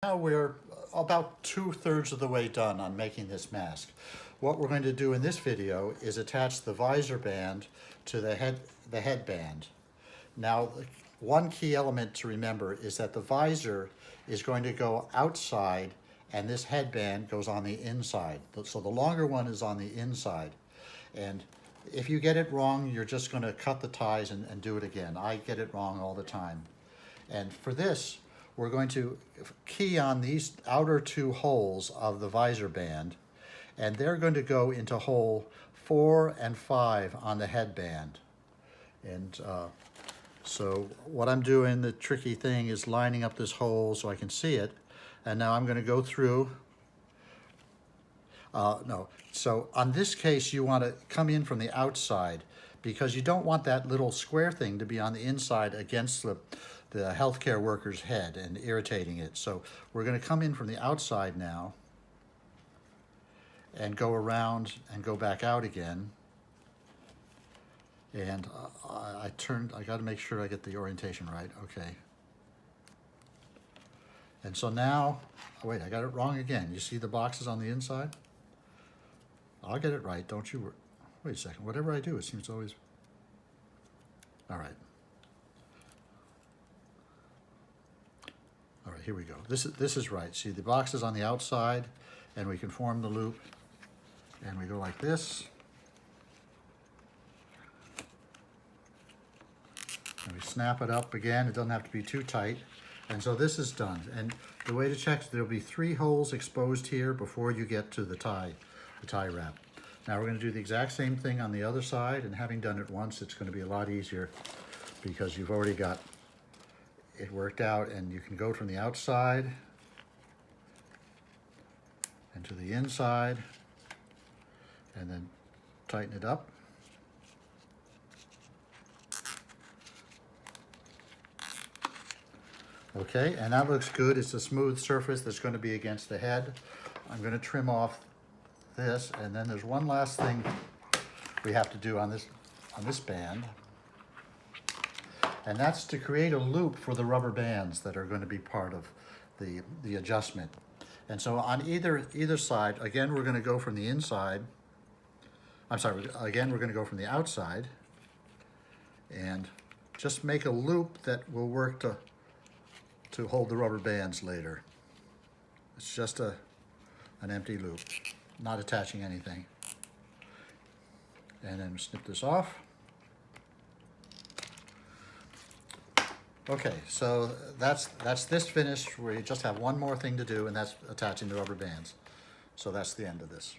Now we're about 2/3 of the way done on making this mask. What we're going to do in this video is attach the visor band to the headband. Now, one key element to remember is that the visor is going to go outside and this headband goes on the inside. So the longer one is on the inside. And if you get it wrong, you're just going to cut the ties and do it again. I get it wrong all the time. And for this, we're going to key on these outer two holes of the visor band, and they're going to go into hole 4 and 5 on the headband. And so what I'm doing, the tricky thing, is lining up this hole so I can see it. And now I'm going to go through. So on this case, you want to come in from the outside because you don't want that little square thing to be on the inside against the healthcare worker's head and irritating it. So we're going to come in from the outside now and go around and go back out again. And I got to make sure I get the orientation right. Okay. And so now, oh wait, I got it wrong again. You see the boxes on the inside? I'll get it right, don't you? Wait a second, whatever I do, it seems to always... All right. All right, here we go. This is right. See, the box is on the outside, and we can form the loop, and we go like this. And we snap it up again. It doesn't have to be too tight. And so this is done. And the way to check, there'll be 3 holes exposed here before you get to the tie wrap. Now we're going to do the exact same thing on the other side, and having done it once, it's going to be a lot easier because you've already got it worked out, and you can go from the outside and to the inside and then tighten it up. Okay, and that looks good. It's a smooth surface that's going to be against the head. I'm going to trim off this, and then there's one last thing we have to do on this band, and that's to create a loop for the rubber bands that are going to be part of the adjustment. And so on either side, again, we're going to go from the inside. Again, we're going to go from the outside and just make a loop that will work to hold the rubber bands later. It's just an empty loop, not attaching anything. And then snip this off. Okay, so that's this finished. We just have one more thing to do, and that's attaching the rubber bands. So that's the end of this.